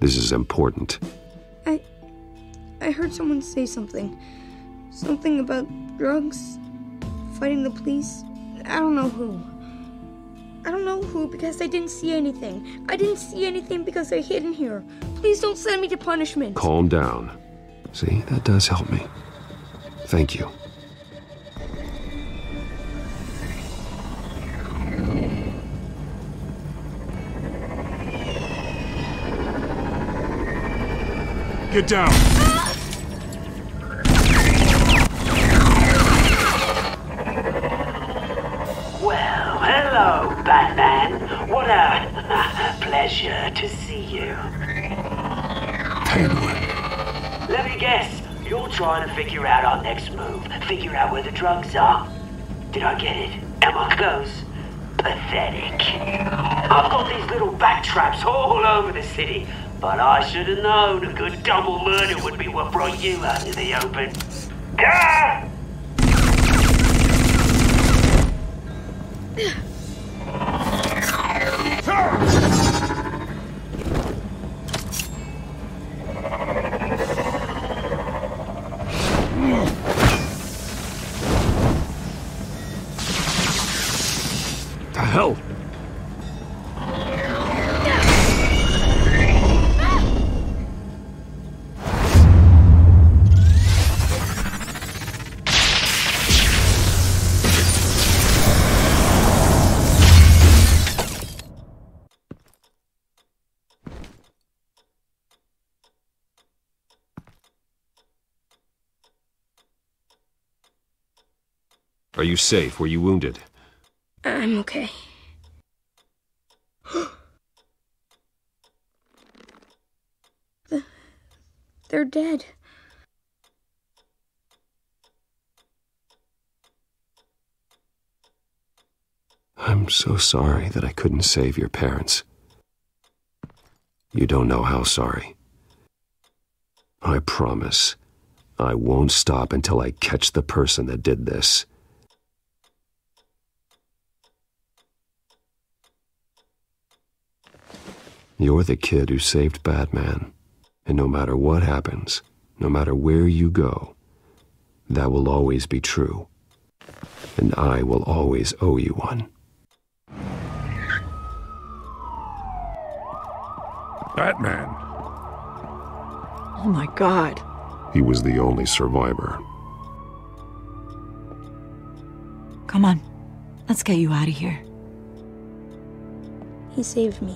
This is important. I heard someone say something. Something about drugs, fighting the police. I don't know who. I don't know who because I didn't see anything. I didn't see anything because I hid in here. Please don't send me to punishment. Calm down. See, that does help me. Thank you. Get down! Well, hello, Batman. What a pleasure to see you. Penguin. Let me guess, you're trying to figure out our next move. Figure out where the drugs are. Did I get it? Am I close? Pathetic. I've got these little bat traps all over the city, but I should have known a good double murder would be what brought you out in the open. Ah! Are you safe? Were you wounded? I'm okay. They're dead. I'm so sorry that I couldn't save your parents. You don't know how sorry. I promise, I won't stop until I catch the person that did this. You're the kid who saved Batman, and no matter what happens, no matter where you go, that will always be true, and I will always owe you one. Batman. Oh my God. He was the only survivor. Come on, let's get you out of here. He saved me.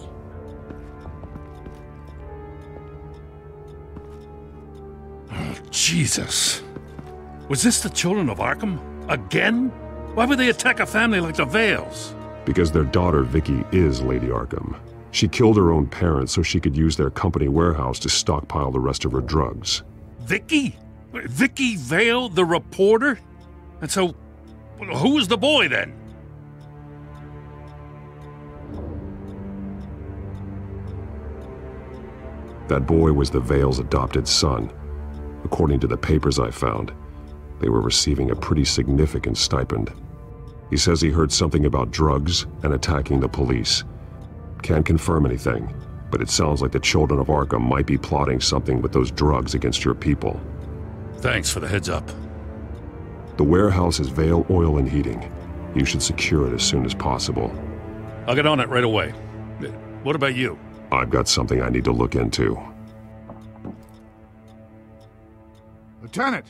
Oh, Jesus. Was this the children of Arkham? Again? Why would they attack a family like the Vales? Because their daughter, Vicky, is Lady Arkham. She killed her own parents so she could use their company warehouse to stockpile the rest of her drugs. Vicky? Vicky Vale, the reporter? And so, who was the boy then? That boy was the Vale's adopted son. According to the papers I found, they were receiving a pretty significant stipend. He says he heard something about drugs and attacking the police. Can't confirm anything, but it sounds like the children of Arkham might be plotting something with those drugs against your people. Thanks for the heads up. The warehouse is Vale Oil and Heating. You should secure it as soon as possible. I'll get on it right away. What about you? I've got something I need to look into. Lieutenant,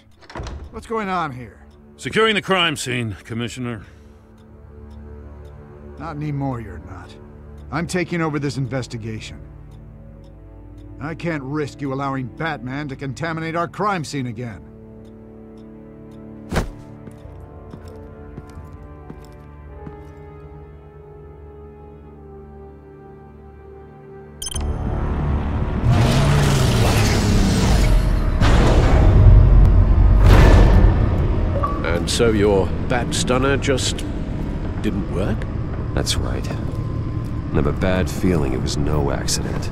what's going on here? Securing the crime scene, Commissioner. Not anymore, you're not. I'm taking over this investigation. I can't risk you allowing Batman to contaminate our crime scene again. And so your bat stunner just didn't work? That's right. I have a bad feeling it was no accident.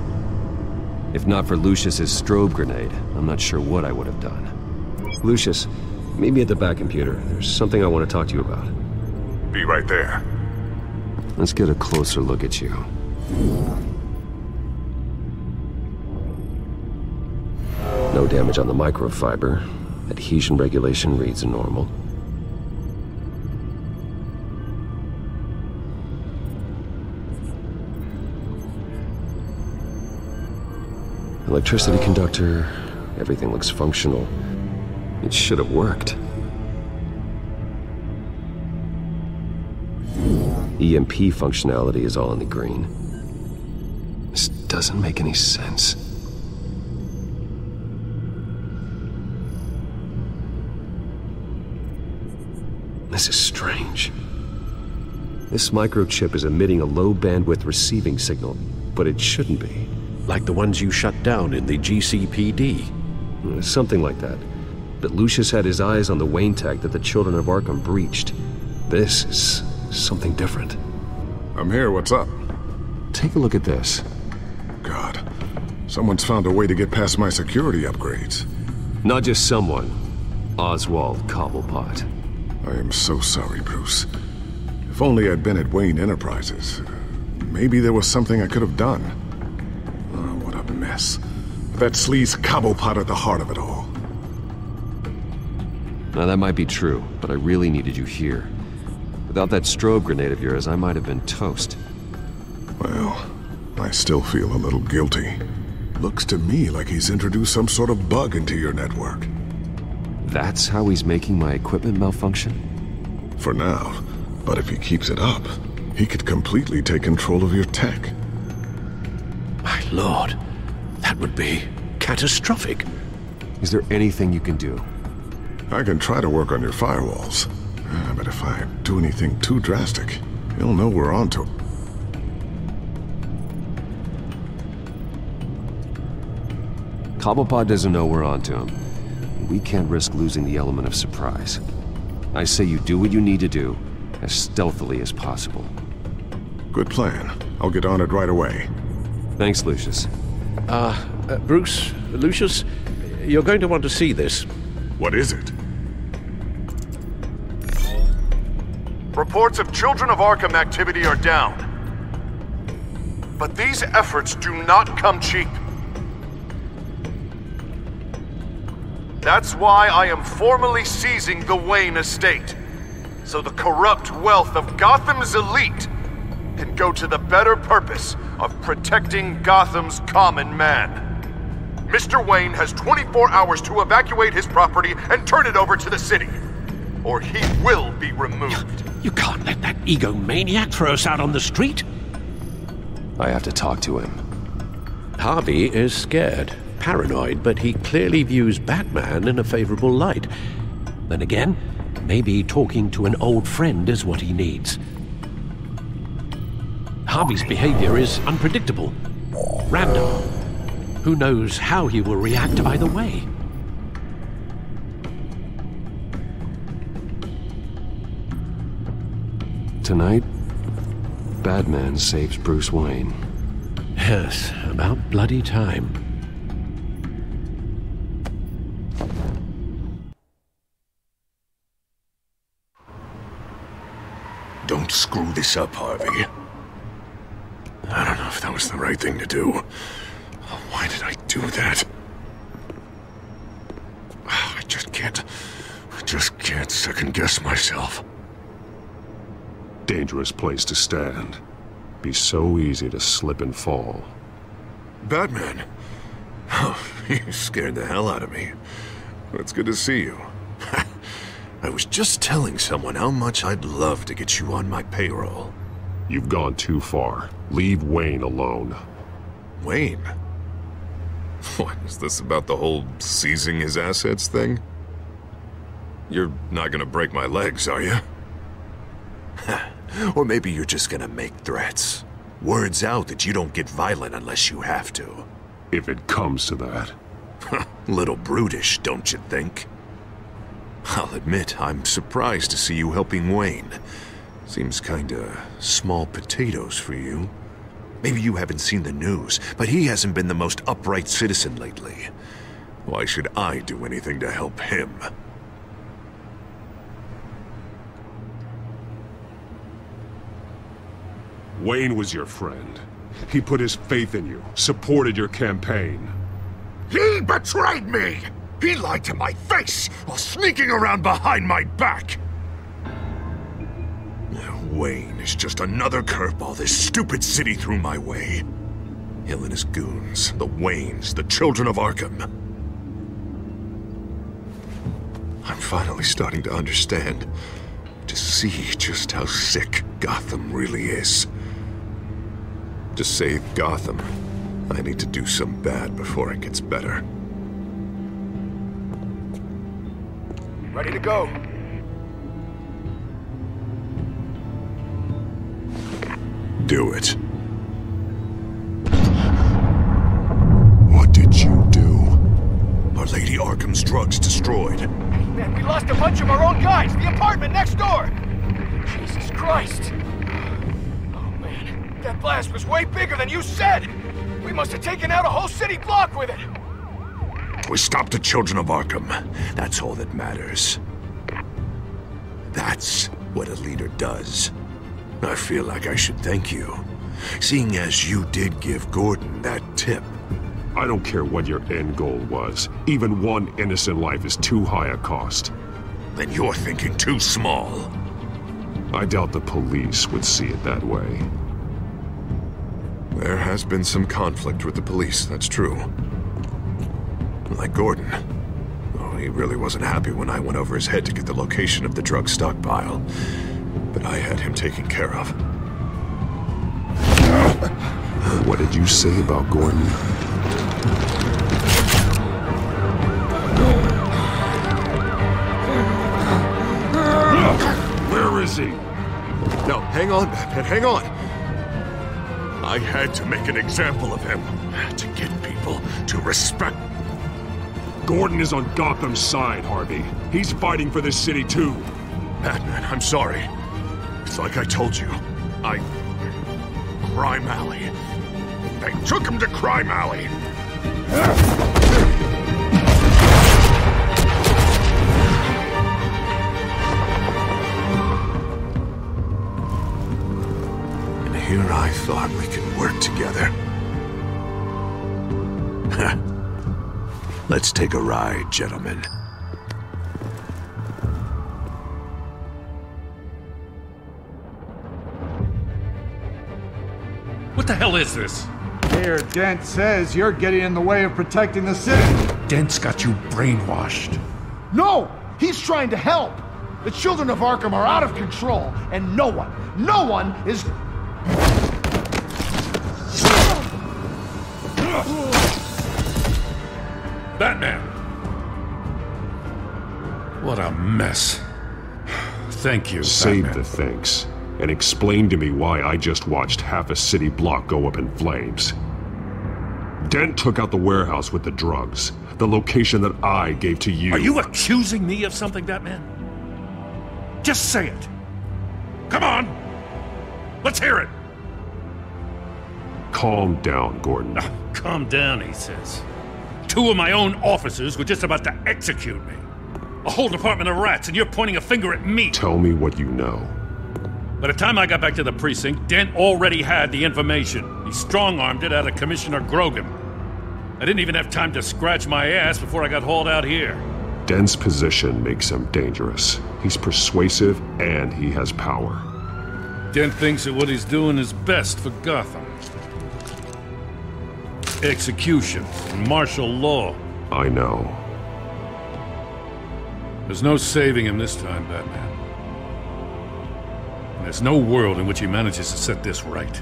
If not for Lucius's strobe grenade, I'm not sure what I would have done. Lucius, meet me at the back computer. There's something I want to talk to you about. Be right there. Let's get a closer look at you. No damage on the microfiber. Adhesion regulation reads normal. Electricity conductor, everything looks functional. It should have worked. EMP functionality is all in the green. This doesn't make any sense. This is strange. This microchip is emitting a low-bandwidth receiving signal, but it shouldn't be. Like the ones you shut down in the GCPD? Something like that. But Lucius had his eyes on the Wayne tech that the children of Arkham breached. This is something different. I'm here, what's up? Take a look at this. God, someone's found a way to get past my security upgrades. Not just someone. Oswald Cobblepot. I am so sorry, Bruce. If only I'd been at Wayne Enterprises. Maybe there was something I could have done. Oh, what a mess. That sleaze Cobblepot at the heart of it all. Now that might be true, but I really needed you here. Without that strobe grenade of yours, I might have been toast. Well, I still feel a little guilty. Looks to me like he's introduced some sort of bug into your network. That's how he's making my equipment malfunction? For now. But if he keeps it up, he could completely take control of your tech. My lord, that would be catastrophic. Is there anything you can do? I can try to work on your firewalls. But if I do anything too drastic, he'll know we're onto him. Cobblepot doesn't know we're onto him. We can't risk losing the element of surprise. I say you do what you need to do, as stealthily as possible. Good plan. I'll get on it right away. Thanks, Lucius. Bruce, Lucius, you're going to want to see this. What is it? Reports of Children of Arkham activity are down. But these efforts do not come cheap. That's why I am formally seizing the Wayne estate, so the corrupt wealth of Gotham's elite can go to the better purpose of protecting Gotham's common man. Mr. Wayne has 24 hours to evacuate his property and turn it over to the city, or he will be removed. You can't let that egomaniac throw us out on the street. I have to talk to him. Harvey is scared, paranoid, but he clearly views Batman in a favorable light. Then again, maybe talking to an old friend is what he needs. Harvey's behavior is unpredictable, random. Who knows how he will react either way? Tonight, Batman saves Bruce Wayne. Yes, about bloody time. Don't screw this up, Harvey. I don't know if that was the right thing to do. Why did I do that? I just can't second-guess myself. Dangerous place to stand. Be so easy to slip and fall. Batman? Oh, you scared the hell out of me. It's good to see you. I was just telling someone how much I'd love to get you on my payroll. You've gone too far. Leave Wayne alone. Wayne? What, is this about the whole seizing his assets thing? You're not gonna break my legs, are you? Or maybe you're just gonna make threats. Words out that you don't get violent unless you have to. If it comes to that. Little brutish, don't you think? I'll admit, I'm surprised to see you helping Wayne. Seems kinda small potatoes for you. Maybe you haven't seen the news, but he hasn't been the most upright citizen lately. Why should I do anything to help him? Wayne was your friend. He put his faith in you, supported your campaign. He betrayed me! He lied to my face while sneaking around behind my back! Wayne is just another curveball this stupid city threw my way. Hill and his goons, the Waynes, the Children of Arkham. I'm finally starting to understand, to see just how sick Gotham really is. To save Gotham, I need to do some bad before it gets better. Ready to go. Do it. What did you do? Are Lady Arkham's drugs destroyed? Hey, man, we lost a bunch of our own guys. The apartment next door. Jesus Christ. Oh, man. That blast was way bigger than you said. We must have taken out a whole city block with it. We stopped the Children of Arkham. That's all that matters. That's what a leader does. I feel like I should thank you, seeing as you did give Gordon that tip. I don't care what your end goal was. Even one innocent life is too high a cost. Then you're thinking too small. I doubt the police would see it that way. There has been some conflict with the police, that's true. Like Gordon. Oh, he really wasn't happy when I went over his head to get the location of the drug stockpile. But I had him taken care of. What did you say about Gordon? he? No, hang on, Batman, hang on. I had to make an example of him to get people to respect. Gordon is on Gotham's side, Harvey. He's fighting for this city too. Batman, I'm sorry. It's like I told you. Crime Alley. They took him to Crime Alley. And here I thought we could work together. Let's take a ride, gentlemen. What the hell is this? Mayor Dent says you're getting in the way of protecting the city. Dent's got you brainwashed. No! He's trying to help! The children of Arkham are out of control, and no one is... Batman! What a mess. Thank you, Save Batman. the thanks, and explain to me why I just watched half a city block go up in flames. Dent took out the warehouse with the drugs, the location that I gave to you. Are you accusing me of something, Batman? Just say it. Come on! Let's hear it! Calm down, Gordon. Calm down, he says. 2 of my own officers were just about to execute me. A whole department of rats, and you're pointing a finger at me. Tell me what you know. By the time I got back to the precinct, Dent already had the information. He strong-armed it out of Commissioner Grogan. I didn't even have time to scratch my ass before I got hauled out here. Dent's position makes him dangerous. He's persuasive, and he has power. Dent thinks that what he's doing is best for Gotham. Execution and martial law. I know. There's no saving him this time, Batman. And there's no world in which he manages to set this right.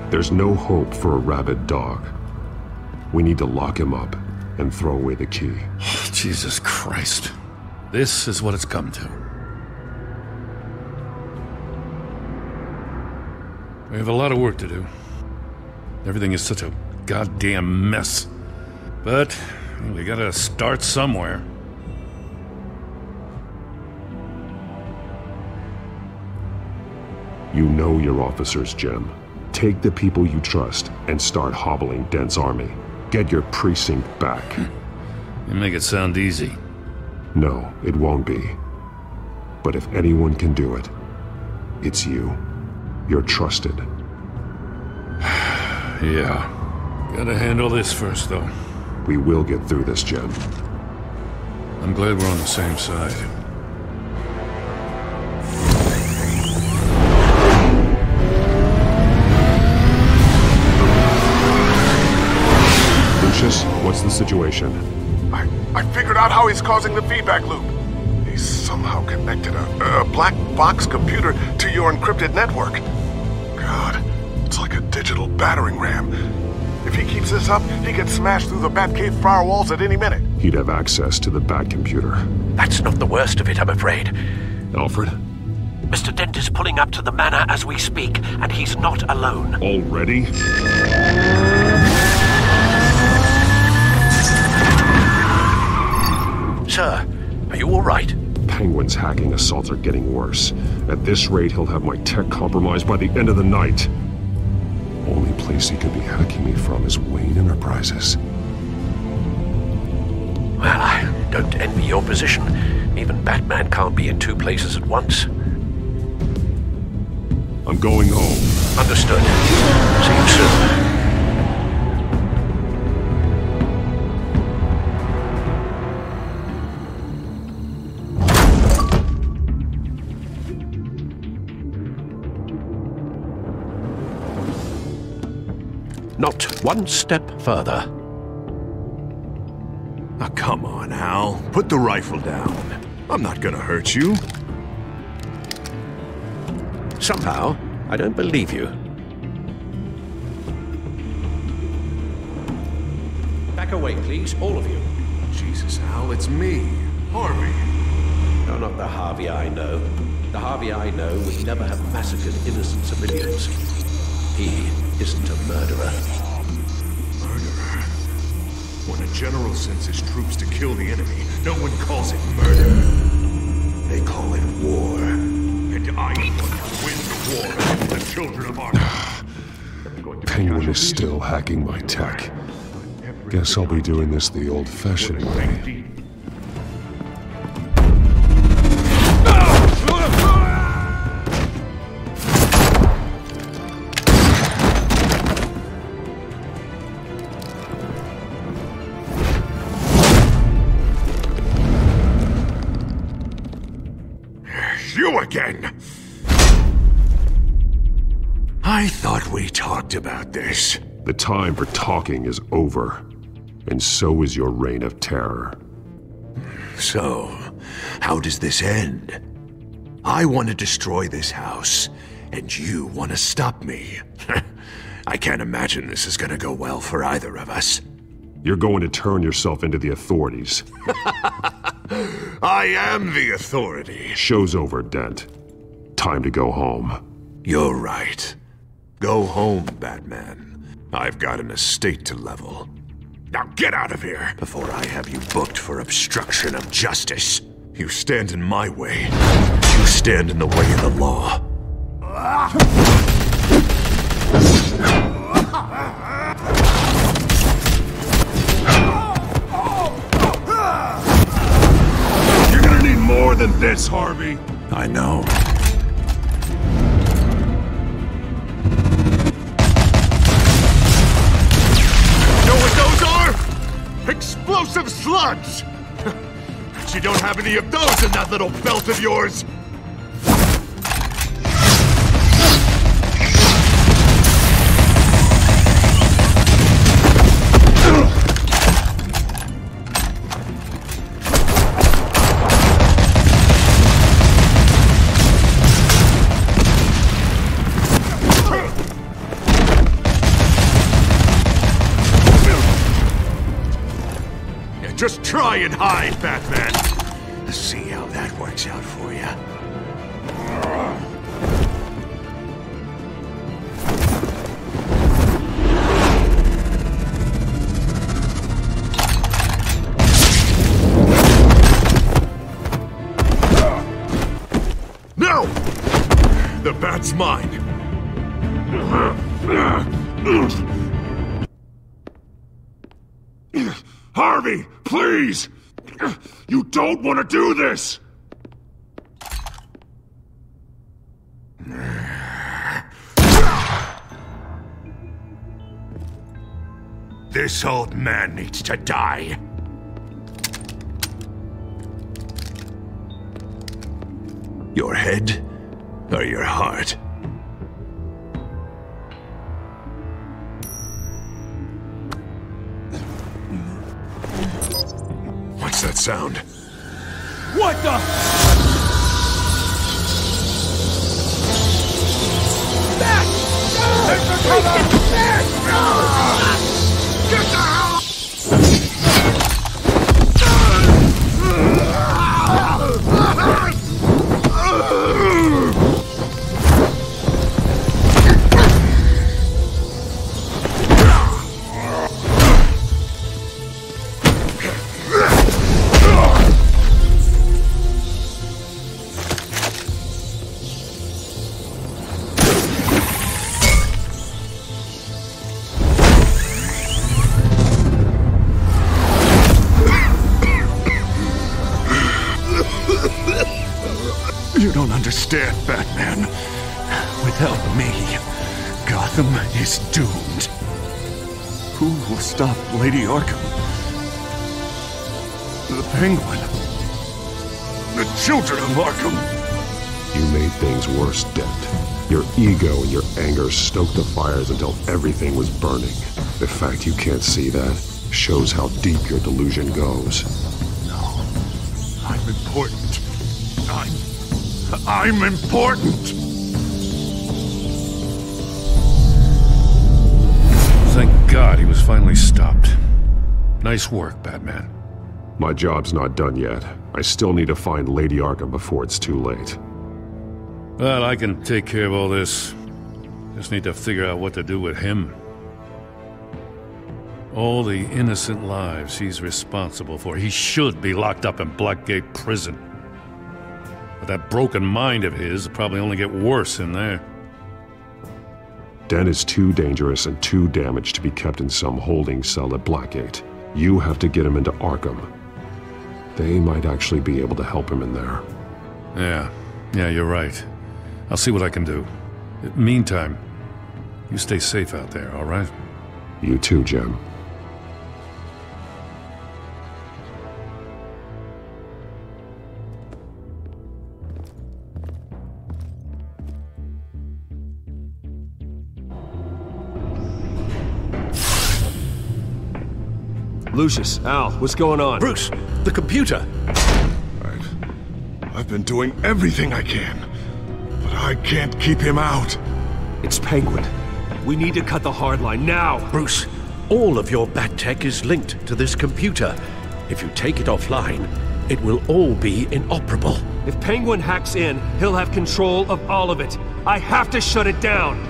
There's no hope for a rabid dog. We need to lock him up and throw away the key. Jesus Christ. This is what it's come to. We have a lot of work to do. Everything is such a goddamn mess. But we gotta start somewhere. You know your officers, Jim. Take the people you trust and start hobbling Dent's army. Get your precinct back. You make it sound easy. No, it won't be. But if anyone can do it, it's you. You're trusted. Yeah. Gotta handle this first, though. We will get through this, Jim. I'm glad we're on the same side. Lucius, what's the situation? I figured out how he's causing the feedback loop. He's somehow connected a black box computer to your encrypted network. God, it's like a digital battering ram. If he keeps this up, he can smash through the Batcave firewalls at any minute. He'd have access to the Bat computer. That's not the worst of it, I'm afraid. Alfred? Mr. Dent is pulling up to the manor as we speak, and he's not alone. Already? Sir, are you all right? Penguin's hacking assaults are getting worse. At this rate, he'll have my tech compromised by the end of the night. Only place he could be hacking me from is Wayne Enterprises. Well, I don't envy your position. Even Batman can't be in 2 places at once. I'm going home. Understood. See you soon. Not one step further. Oh, come on, Al. Put the rifle down. I'm not gonna hurt you. Somehow, I don't believe you. Back away, please, all of you. Jesus, Al, it's me, Harvey. You're not the Harvey I know. The Harvey I know would never have massacred innocent civilians. He isn't a murderer. Murderer? When a general sends his troops to kill the enemy, no one calls it murder. They call it war. And I want to win the war against the children of Arkham. Penguin is still hacking my tech. Guess I'll be doing this the old-fashioned way. You again! I thought we talked about this. The time for talking is over. And so is your reign of terror. So, how does this end? I want to destroy this house, and you want to stop me. I can't imagine this is gonna go well for either of us. You're going to turn yourself into the authorities. I am the authority. Show's over, Dent. Time to go home. You're right. Go home, Batman. I've got an estate to level. Now get out of here! Before I have you booked for obstruction of justice. You stand in my way. You stand in the way of the law. You're gonna need more than this, Harvey. I know. Explosive slugs! But you don't have any of those in that little belt of yours! Just try and hide, Batman! Let's see how that works out for you. No! The bat's mine! Harvey, please! You don't want to do this! This old man needs to die. Your head or your heart? What's that sound? What the? Back! Take the cover! Back! Get the hell! You don't understand, Batman. Without me, Gotham is doomed. Who will stop Lady Arkham? The Penguin. The children of Arkham. You made things worse, Dent. Your ego and your anger stoked the fires until everything was burning. The fact you can't see that shows how deep your delusion goes. No. I'm important. I'm important! Thank God he was finally stopped. Nice work, Batman. My job's not done yet. I still need to find Lady Arkham before it's too late. Well, I can take care of all this. Just need to figure out what to do with him. All the innocent lives he's responsible for. He should be locked up in Blackgate Prison. But that broken mind of his will probably only get worse in there. Den is too dangerous and too damaged to be kept in some holding cell at Blackgate. You have to get him into Arkham. They might actually be able to help him in there. Yeah, you're right. I'll see what I can do. Meantime, you stay safe out there, all right? You too, Jim. Lucius, Al, what's going on? Bruce, the computer! I've been doing everything I can, but I can't keep him out. It's Penguin. We need to cut the hard line now! Bruce, all of your bat tech is linked to this computer. If you take it offline, it will all be inoperable. If Penguin hacks in, he'll have control of all of it. I have to shut it down!